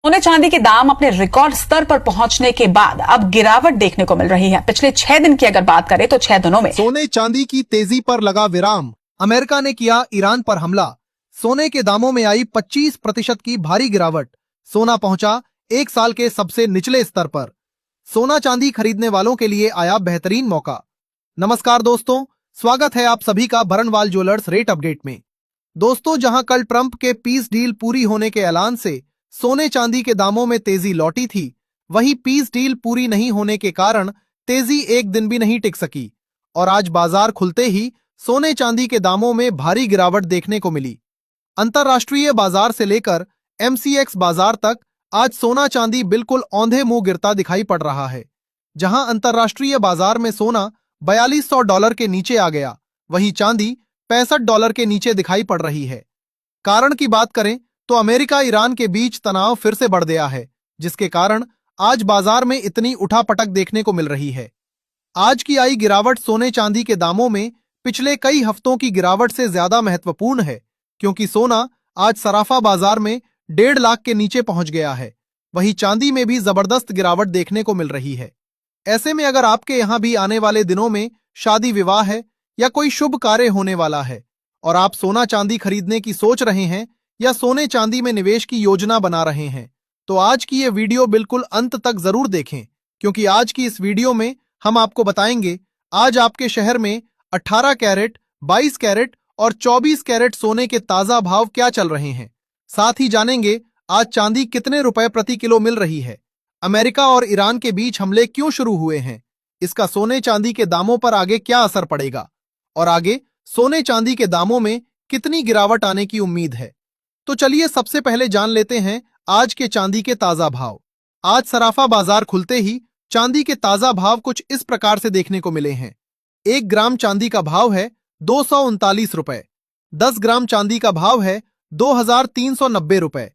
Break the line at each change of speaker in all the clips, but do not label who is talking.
सोने चांदी के दाम अपने रिकॉर्ड स्तर पर पहुंचने के बाद अब गिरावट देखने को मिल रही है। पिछले 6 दिन की अगर बात करें तो 6 दिनों में
सोने चांदी की तेजी पर लगा विराम। अमेरिका ने किया ईरान पर हमला। सोने के दामों में आई 25% की भारी गिरावट। सोना पहुंचा 1 साल के सबसे निचले स्तर पर। सोना चांदी खरीदने वालों के लिए आया बेहतरीन मौका। नमस्कार दोस्तों, स्वागत है आप सभी का बरनवाल ज्वेलर्स रेट अपडेट में। दोस्तों, जहां कल ट्रंप के पीस डील पूरी होने के ऐलान से सोने चांदी के दामों में तेजी लौटी थी, वहीं पीस डील पूरी नहीं होने के कारण तेजी एक दिन भी नहीं टिक सकी और आज बाजार खुलते ही सोने चांदी के दामों में भारी गिरावट देखने को मिली। अंतर्राष्ट्रीय बाजार से लेकर एमसीएक्स बाजार तक आज सोना चांदी बिल्कुल औंधे मुंह गिरता दिखाई पड़ रहा है। जहां अंतर्राष्ट्रीय बाजार में सोना $4200 के नीचे आ गया, वहीं चांदी $65 के नीचे दिखाई पड़ रही है। कारण की बात करें तो अमेरिका ईरान के बीच तनाव फिर से बढ़ गया है, जिसके कारण आज बाजार में इतनी उठापटक देखने को मिल रही है। आज की आई गिरावट सोने चांदी के दामों में पिछले कई हफ्तों की गिरावट से ज्यादा महत्वपूर्ण है, क्योंकि सोना आज सराफा बाजार में 1.5 लाख के नीचे पहुंच गया है। वहीं चांदी में भी जबरदस्त गिरावट देखने को मिल रही है। ऐसे में अगर आपके यहां भी आने वाले दिनों में शादी विवाह है या कोई शुभ कार्य होने वाला है और आप सोना चांदी खरीदने की सोच रहे हैं या सोने चांदी में निवेश की योजना बना रहे हैं, तो आज की ये वीडियो बिल्कुल अंत तक जरूर देखें, क्योंकि आज की इस वीडियो में हम आपको बताएंगे आज आपके शहर में 18 कैरेट, 22 कैरेट और 24 कैरेट सोने के ताजा भाव क्या चल रहे हैं। साथ ही जानेंगे आज चांदी कितने रुपए प्रति किलो मिल रही है, अमेरिका और ईरान के बीच हमले क्यों शुरू हुए हैं, इसका सोने चांदी के दामों पर आगे क्या असर पड़ेगा और आगे सोने चांदी के दामों में कितनी गिरावट आने की उम्मीद है। तो चलिए सबसे पहले जान लेते हैं आज के चांदी के ताजा भाव। आज सराफा बाजार खुलते ही चांदी के ताजा भाव कुछ इस प्रकार से देखने को मिले हैं। 1 ग्राम चांदी का भाव है 239 रुपए, 10 ग्राम चांदी का भाव है 2390 रुपए,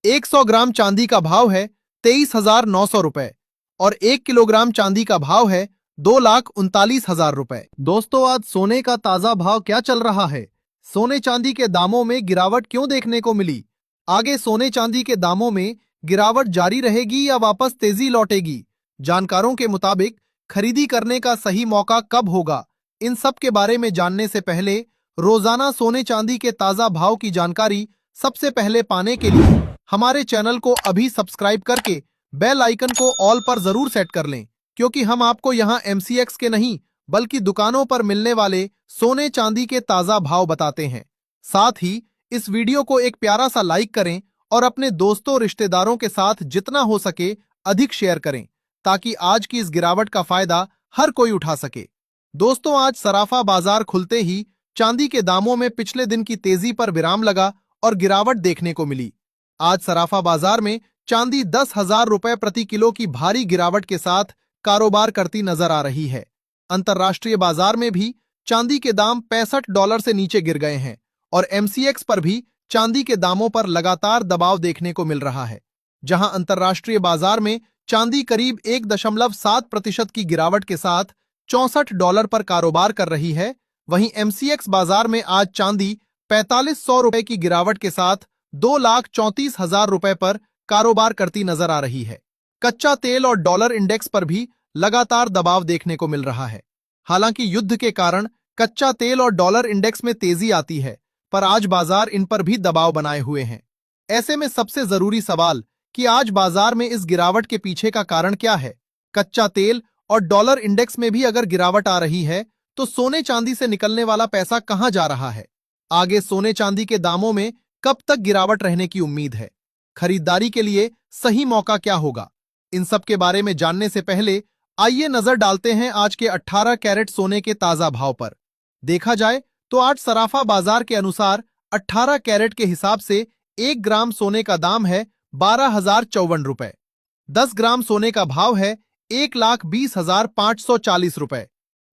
100 ग्राम चांदी का भाव है 23,900 रुपए और 1 किलोग्राम चांदी का भाव है 2,39,000 रुपए। दोस्तों, आज सोने का ताजा भाव क्या चल रहा है, सोने चांदी के दामों में गिरावट क्यों देखने को मिली, आगे सोने चांदी के दामों में गिरावट जारी रहेगी या वापस तेजी लौटेगी, जानकारों के मुताबिक खरीदी करने का सही मौका कब होगा, इन सब के बारे में जानने से पहले रोजाना सोने चांदी के ताजा भाव की जानकारी सबसे पहले पाने के लिए हमारे चैनल को अभी सब्सक्राइब करके बेल आइकन को ऑल पर जरूर सेट कर लें, क्योंकि हम आपको यहाँ एमसीएक्स के नहीं बल्कि दुकानों पर मिलने वाले सोने चांदी के ताजा भाव बताते हैं। साथ ही इस वीडियो को एक प्यारा सा लाइक करें और अपने दोस्तों रिश्तेदारों के साथ जितना हो सके अधिक शेयर करें, ताकि आज की इस गिरावट का फायदा हर कोई उठा सके। दोस्तों, आज सराफा बाजार खुलते ही चांदी के दामों में पिछले दिन की तेजी पर विराम लगा और गिरावट देखने को मिली। आज सराफा बाजार में चांदी 10,000 रुपए प्रति किलो की भारी गिरावट के साथ कारोबार करती नजर आ रही है। अंतर्राष्ट्रीय बाजार में भी चांदी के दाम $65 से नीचे गिर गए हैं और एमसीएक्स पर भी चांदी के दामों पर लगातार दबाव देखने को मिल रहा है। जहां अंतर्राष्ट्रीय बाजार में चांदी करीब 1.7% की गिरावट के साथ $64 पर कारोबार कर रही है, वहीं एमसीएक्स बाजार में आज चांदी 4,500 रुपए की गिरावट के साथ 2,34,000 रुपए पर कारोबार करती नजर आ रही है। कच्चा तेल और डॉलर इंडेक्स पर भी लगातार दबाव देखने को मिल रहा है। हालांकि युद्ध के कारण कच्चा तेल और डॉलर इंडेक्स में तेजी आती है, पर आज बाजार इन पर भी दबाव बनाए हुए हैं। ऐसे में सबसे जरूरी सवाल कि आज बाजार में इस गिरावट के पीछे का कारण क्या है। कच्चा तेल और डॉलर इंडेक्स में भी अगर गिरावट आ रही है तो सोने चांदी से निकलने वाला पैसा कहां जा रहा है, आगे सोने चांदी के दामों में कब तक गिरावट रहने की उम्मीद है, खरीदारी के लिए सही मौका क्या होगा, इन सब के बारे में जानने से पहले आइए नजर डालते हैं आज के 18 कैरेट सोने के ताजा भाव पर। देखा जाए तो आज सराफा बाजार के अनुसार 18 कैरेट के हिसाब से 1 ग्राम सोने का दाम है 12,054 रुपए, 10 ग्राम सोने का भाव है 1,20,540 रुपए,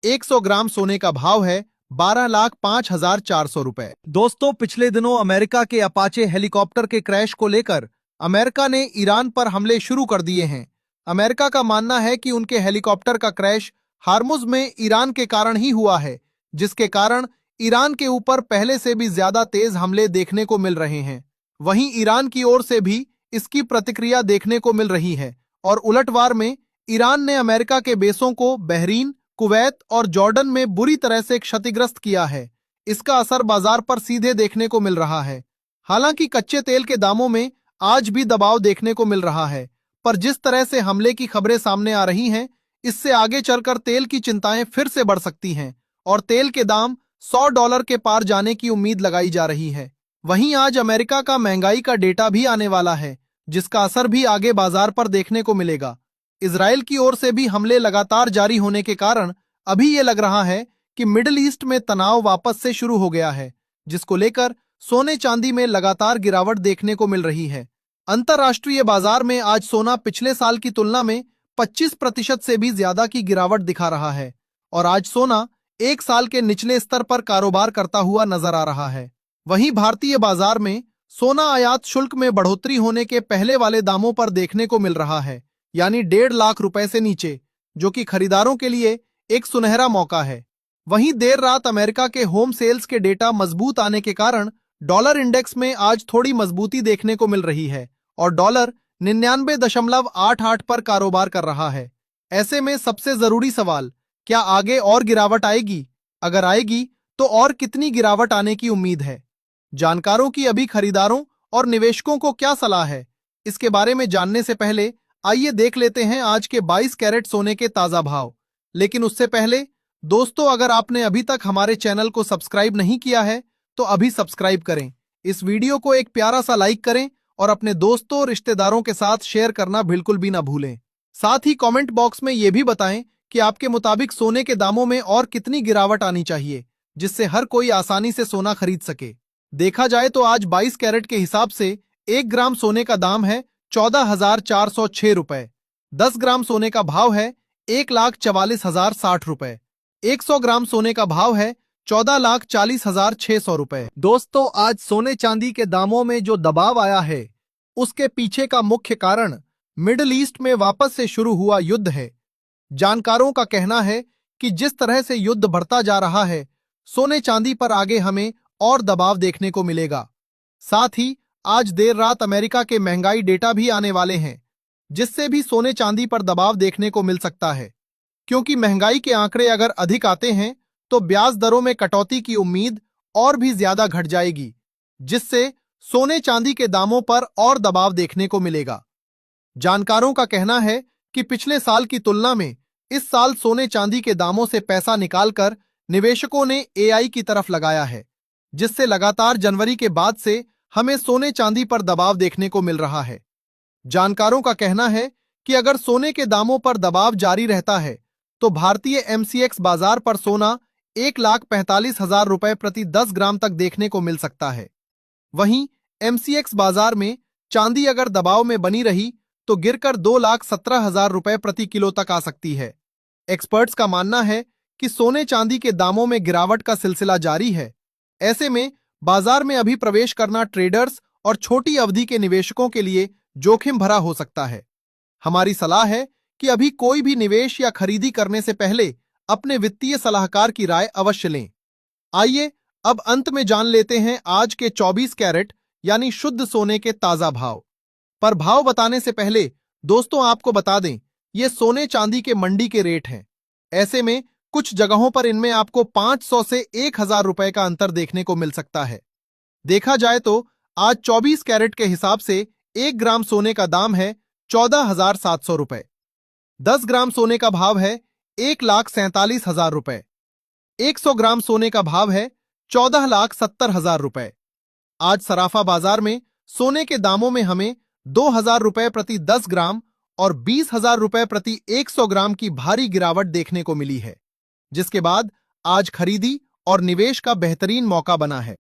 100 ग्राम सोने का भाव है 12,05,400 रुपए। दोस्तों, पिछले दिनों अमेरिका के अपाचे हेलीकॉप्टर के क्रैश को लेकर अमेरिका ने ईरान पर हमले शुरू कर दिए हैं। अमेरिका का मानना है कि उनके हेलीकॉप्टर का क्रैश हार्मुज में ईरान के कारण ही हुआ है, जिसके कारण ईरान के ऊपर पहले से भी ज्यादा तेज हमले देखने को मिल रहे हैं। वहीं ईरान की ओर से भी इसकी प्रतिक्रिया देखने को मिल रही है और उलटवार में ईरान ने अमेरिका के बेसों को बहरीन, कुवैत और जॉर्डन में बुरी तरह से क्षतिग्रस्त किया है। इसका असर बाजार पर सीधे देखने को मिल रहा है। हालांकि कच्चे तेल के दामों में आज भी दबाव देखने को मिल रहा है, पर जिस तरह से हमले की खबरें सामने आ रही हैं, इससे आगे चलकर तेल की चिंताएं फिर से बढ़ सकती हैं और तेल के दाम $100 के पार जाने की उम्मीद लगाई जा रही है। वहीं आज अमेरिका का महंगाई का डेटा भी आने वाला है, जिसका असर भी आगे बाजार पर देखने को मिलेगा। इजराइल की ओर से भी हमले लगातार जारी होने के कारण अभी ये लग रहा है कि मिडिल ईस्ट में तनाव वापस से शुरू हो गया है, जिसको लेकर सोने चांदी में लगातार गिरावट देखने को मिल रही है। अंतर्राष्ट्रीय बाजार में आज सोना पिछले साल की तुलना में 25% से भी ज्यादा की गिरावट दिखा रहा है और आज सोना एक साल के निचले स्तर पर कारोबार करता हुआ नजर आ रहा है। वहीं भारतीय बाजार में सोना आयात शुल्क में बढ़ोतरी होने के पहले वाले दामों पर देखने को मिल रहा है, यानी 1.5 लाख रुपए से नीचे, जो कि खरीदारों के लिए एक सुनहरा मौका है। वहीं देर रात अमेरिका के होम सेल्स के डेटा मजबूत आने के कारण डॉलर इंडेक्स में आज थोड़ी मजबूती देखने को मिल रही है और डॉलर 99.88 पर कारोबार कर रहा है। ऐसे में सबसे जरूरी सवाल, क्या आगे और गिरावट आएगी? अगर आएगी तो और कितनी गिरावट आने की उम्मीद है? जानकारों की अभी खरीदारों और निवेशकों को क्या सलाह है? इसके बारे में जानने से पहले आइए देख लेते हैं आज के 22 कैरेट सोने के ताजा भाव। लेकिन उससे पहले दोस्तों, अगर आपने अभी तक हमारे चैनल को सब्सक्राइब नहीं किया है तो अभी सब्सक्राइब करें। इस वीडियो को एक प्यारा सा लाइक करें और अपने दोस्तों और रिश्तेदारों के साथ शेयर करना बिल्कुल भी ना भूलें। साथ ही कमेंट बॉक्स में यह भी बताएं कि आपके मुताबिक सोने के दामों में और कितनी गिरावट आनी चाहिए, जिससे हर कोई आसानी से सोना खरीद सके। देखा जाए तो आज 22 कैरेट के हिसाब से 1 ग्राम सोने का दाम है 14,406 रुपए। 10 ग्राम सोने का भाव है 1,44,060 रुपए। 100 ग्राम सोने का भाव है 14,40,600 रुपए। दोस्तों, आज सोने चांदी के दामों में जो दबाव आया है, उसके पीछे का मुख्य कारण मिडिल ईस्ट में वापस से शुरू हुआ युद्ध है। जानकारों का कहना है कि जिस तरह से युद्ध बढ़ता जा रहा है, सोने चांदी पर आगे हमें और दबाव देखने को मिलेगा। साथ ही आज देर रात अमेरिका के महंगाई डेटा भी आने वाले हैं, जिससे भी सोने चांदी पर दबाव देखने को मिल सकता है, क्योंकि महंगाई के आंकड़े अगर अधिक आते हैं तो ब्याज दरों में कटौती की उम्मीद और भी ज्यादा घट जाएगी, जिससे सोने चांदी के दामों पर और दबाव देखने को मिलेगा। जानकारों का कहना है कि पिछले साल की तुलना में इस साल सोने चांदी के दामों से पैसा निकालकर निवेशकों ने एआई की तरफ लगाया है, जिससे लगातार जनवरी के बाद से हमें सोने चांदी पर दबाव देखने को मिल रहा है। जानकारों का कहना है कि अगर सोने के दामों पर दबाव जारी रहता है तो भारतीय एमसीएक्स बाजार पर सोना 1,45,000 रुपए प्रति 10 ग्राम तक देखने को मिल सकता है। वहीं एमसीएक्स बाजार में चांदी अगर दबाव में बनी रही तो गिरकर 2,17,000 रुपए प्रति किलो तक आ सकती है। एक्सपर्ट्स का मानना है कि सोने चांदी के दामों में गिरावट का सिलसिला जारी है। ऐसे में बाजार में अभी प्रवेश करना ट्रेडर्स और छोटी अवधि के निवेशकों के लिए जोखिम भरा हो सकता है। हमारी सलाह है कि अभी कोई भी निवेश या खरीदी करने से पहले अपने वित्तीय सलाहकार की राय अवश्य लें। आइए अब अंत में जान लेते हैं आज के 24 कैरेट यानी शुद्ध सोने के ताजा भाव। पर भाव बताने से पहले दोस्तों आपको बता दें, ये सोने चांदी के मंडी के रेट हैं। ऐसे में कुछ जगहों पर इनमें आपको 500 से 1,000 रुपए का अंतर देखने को मिल सकता है। देखा जाए तो आज 24 कैरेट के हिसाब से 1 ग्राम सोने का दाम है 14,700 रुपए। 10 ग्राम सोने का भाव है 1,47,000 रुपए। 100 ग्राम सोने का भाव है 14,70,000 रुपए। आज सराफा बाजार में सोने के दामों में हमें 2,000 रुपए प्रति 10 ग्राम और 20,000 रुपए प्रति 100 ग्राम की भारी गिरावट देखने को मिली है, जिसके बाद आज खरीदी और निवेश का बेहतरीन मौका बना है।